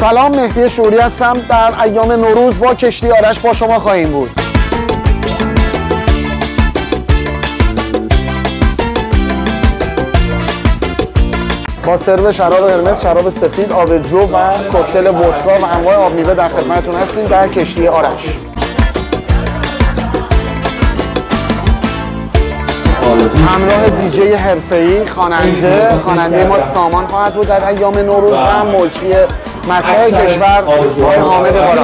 سلام، مهدی شوری هستم. در ایام نوروز با کشتی آرش با شما خواهیم بود. با سرو شراب قرمز، شراب سفید، آبجو و کوکتل ودکا و انواع آب میوه در خدمتتون هستیم در کشتی آرش. همراه دیجی حرفه‌ای خواننده ما سامان خواهد بود در ایام نوروز و ملچی مطرح کشور آقای حامد بالا.